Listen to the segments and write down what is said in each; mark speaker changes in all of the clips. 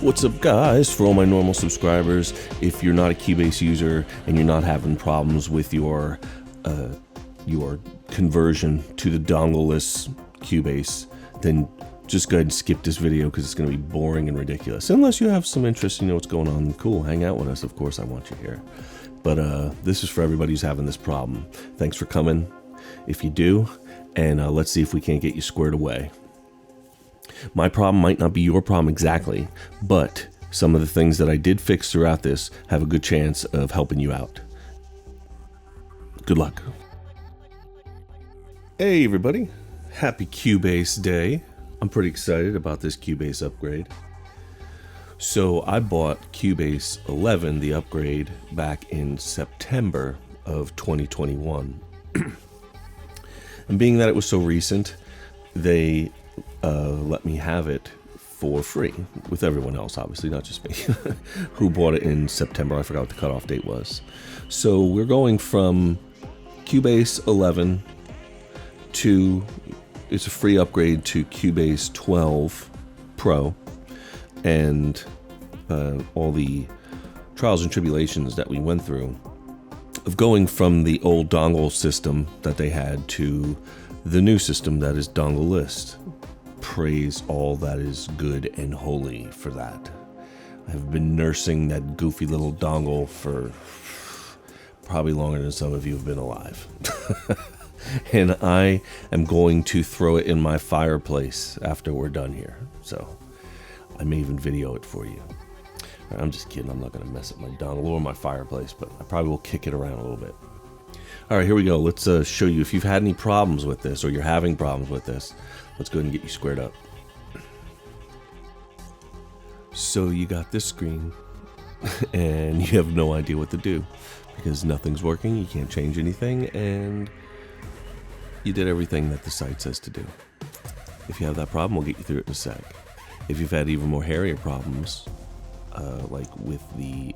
Speaker 1: What's up, guys? For all my normal subscribers, if you're not a Cubase user and you're not having problems with your conversion to the dongleless Cubase, then just go ahead and skip this video because it's going to be boring and ridiculous. Unless you have some interest, you know what's going on. Cool, hang out with us. Of course, I want you here. But this is for everybody who's having this problem. Thanks for coming, if you do, and let's see if we can't get you squared away. My problem might not be your problem exactly, but some of the things that I did fix throughout this have a good chance of helping you out. Good luck. Hey everybody, happy Cubase Day. I'm pretty excited about this Cubase upgrade. So I bought Cubase 11, the upgrade, back in September of 2021. And being that it was so recent, they let me have it for free with everyone else, obviously, not just me, who bought it in September. I forgot what the cutoff date was. So we're going from Cubase 11 to, it's a free upgrade to Cubase 12 Pro, and all the trials and tribulations that we went through of going from the old dongle system that they had to the new system that is dongleless. Praise all that is good and holy for that. I've been nursing that goofy little dongle for probably longer than some of you have been alive. And I am going to throw it in my fireplace after we're done here. So I may even video it for you. I'm just kidding. I'm not going to mess up my dongle or my fireplace, but I probably will kick it around a little bit. All right, here we go. Let's show you if you've had any problems with this or you're having problems with this. Let's go ahead and get you squared up. So you got this screen and you have no idea what to do because nothing's working. You can't change anything and you did everything that the site says to do. If you have that problem, we'll get you through it in a sec. If you've had even more hairier problems, like with the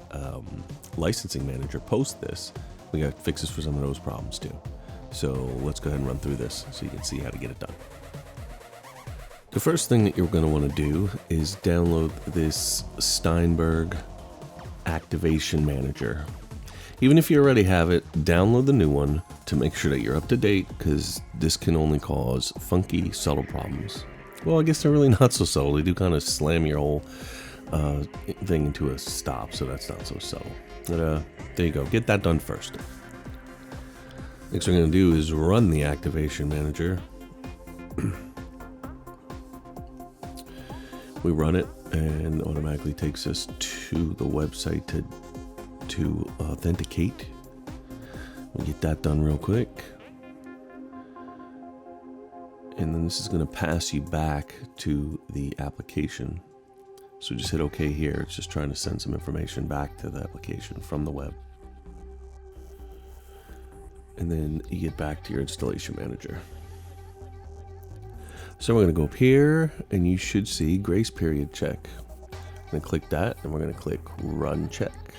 Speaker 1: licensing manager post this, we got fixes for some of those problems too. So let's go ahead and run through this so you can see how to get it done. The first thing that you're going to want to do is download this Steinberg Activation Manager. Even if you already have it, download the new one to make sure that you're up to date, because this can only cause funky, subtle problems. Well, I guess they're really not so subtle. They do kind of slam your whole thing into a stop, so that's not so subtle. But there you go. Get that done first. Next thing we're going to do is run the Activation Manager. We run it and automatically takes us to the website to authenticate. We get that done real quick. And then this is going to pass you back to the application. So just hit OK here. It's just trying to send some information back to the application from the web. And then you get back to your installation manager. So we're going to go up here and you should see grace period check. I'm going to click that and we're going to click run check.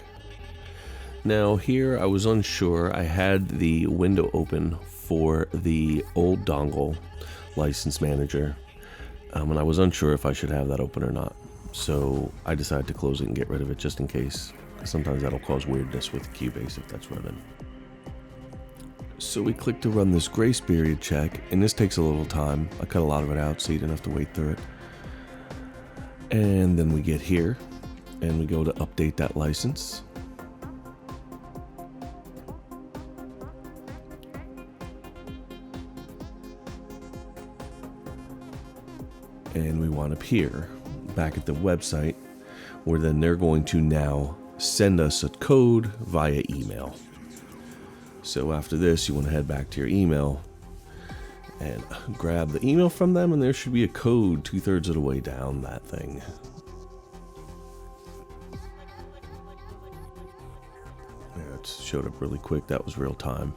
Speaker 1: Now here I was unsure. I had the window open for the old dongle license manager, and I was unsure if I should have that open or not. So I decided to close it and get rid of it just in case. Sometimes that'll cause weirdness with Cubase if that's running. So we click to run this grace period check, and this takes a little time. I cut a lot of it out so you didn't have to wait through it. And then we get here and we go to update that license. And we want up here back at the website, where then they're going to now send us a code via email. So after this, you want to head back to your email and grab the email from them, and there should be a code 2/3 of the way down that thing. Yeah, it showed up really quick. That was real time.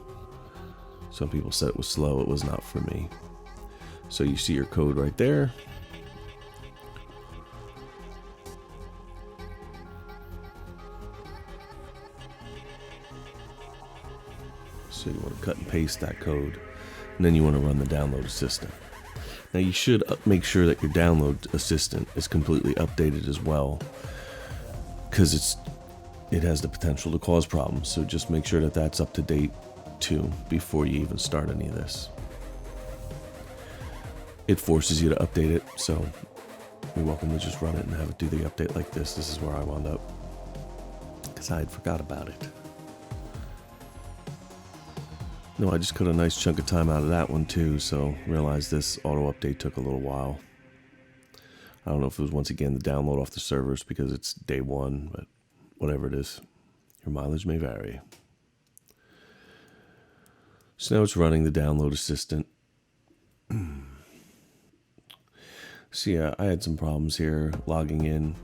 Speaker 1: Some people said it was slow. It was not for me. So you see your code right there. So you want to cut and paste that code, and then you want to run the download system. Now you should make sure that your download assistant is completely updated as well, because it has the potential to cause problems. So just make sure that that's up to date too before you even start any of this. It forces you to update it, so you're welcome to just run it and have it do the update like this. This is where I wound up, because I had forgot about it. No, I just cut a nice chunk of time out of that one too, so realized this auto update took a little while. I don't know if it was once again the download off the servers because it's day one, but whatever it is, your mileage may vary. So now it's running the download assistant. So yeah, I had some problems here logging in.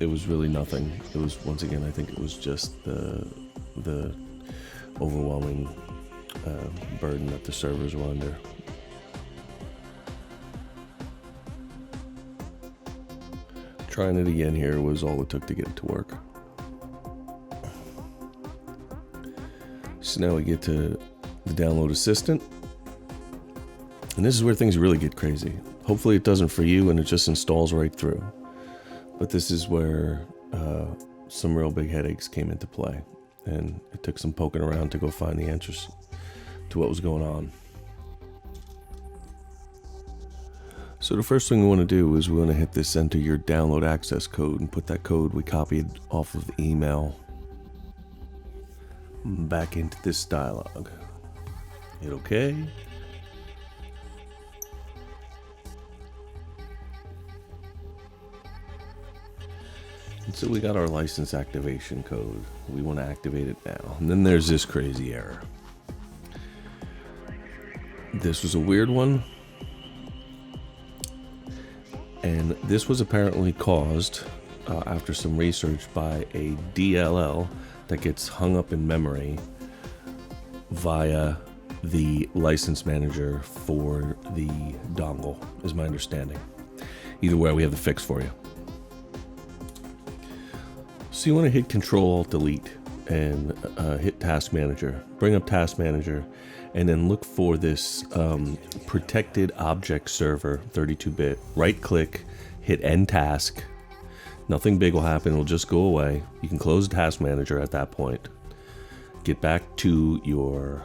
Speaker 1: It was really nothing. It was, once again, I think it was just the overwhelming burden that the servers were under. Trying it again here was all it took to get it to work. So now we get to the download assistant. And this is where things really get crazy. Hopefully it doesn't for you and it just installs right through. But this is where some real big headaches came into play. And it took some poking around to go find the answers to what was going on. So the first thing we want to do is we want to hit this enter your download access code and put that code we copied off of the email back into this dialog. Hit OK. And so we got our license activation code. We want to activate it now. And then there's this crazy error. This was a weird one. And this was apparently caused after some research by a DLL that gets hung up in memory via the license manager for the dongle, is my understanding. Either way, we have the fix for you. So you want to hit Control-Alt-Delete and hit Task Manager. Bring up Task Manager and then look for this Protected Object Server 32-bit. Right-click, hit End Task. Nothing big will happen. It'll just go away. You can close Task Manager at that point. Get back to your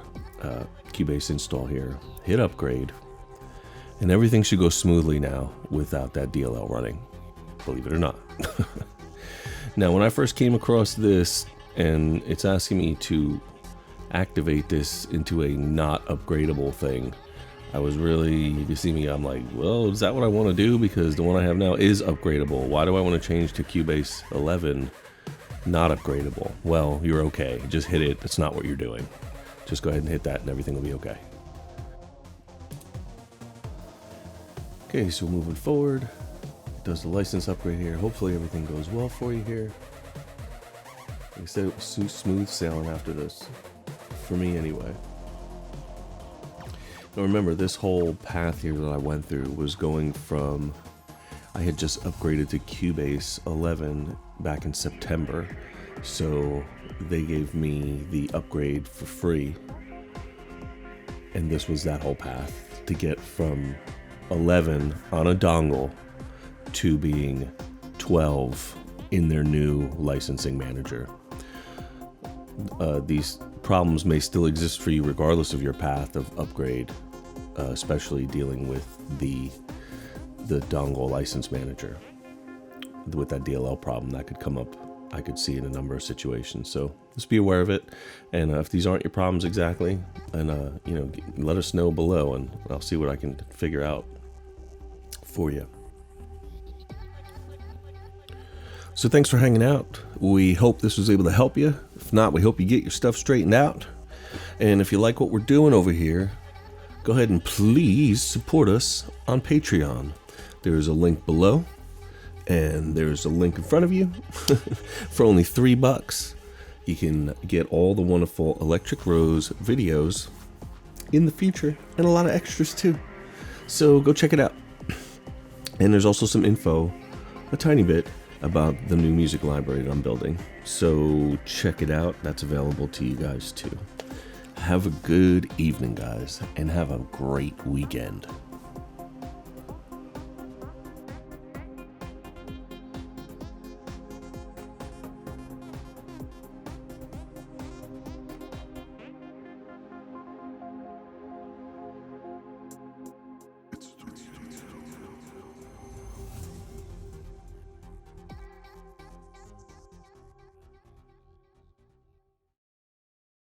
Speaker 1: Cubase install here. Hit Upgrade. And everything should go smoothly now without that DLL running. Believe it or not. Now, when I first came across this, and it's asking me to activate this into a not upgradable thing, I was really, you see me, I'm like, well, is that what I want to do? Because the one I have now is upgradable. Why do I want to change to Cubase 11 not upgradable? Well, you're okay. Just hit it. That's not what you're doing. Just go ahead and hit that and everything will be okay. Okay, so moving forward. Does the license upgrade here. Hopefully everything goes well for you here. Like I said, it was smooth sailing after this. For me anyway. Now remember, this whole path here that I went through was going from, I had just upgraded to Cubase 11 back in September. So they gave me the upgrade for free. And this was that whole path to get from 11 on a dongle to being 12 in their new licensing manager. These problems may still exist for you regardless of your path of upgrade, especially dealing with the dongle license manager. With that DLL problem that could come up, I could see in a number of situations. So just be aware of it, and if these aren't your problems exactly, and you know, let us know below, and I'll see what I can figure out for you. So thanks for hanging out. We hope this was able to help you. If not, we hope you get your stuff straightened out. And if you like what we're doing over here, go ahead and please support us on Patreon. There's a link below, and there's a link in front of you. For only $3, you can get all the wonderful Electric Rose videos in the future, and a lot of extras too. So go check it out. And there's also some info, a tiny bit, about the new music library that I'm building. So check it out. That's available to you guys too. Have a good evening, guys, and have a great weekend.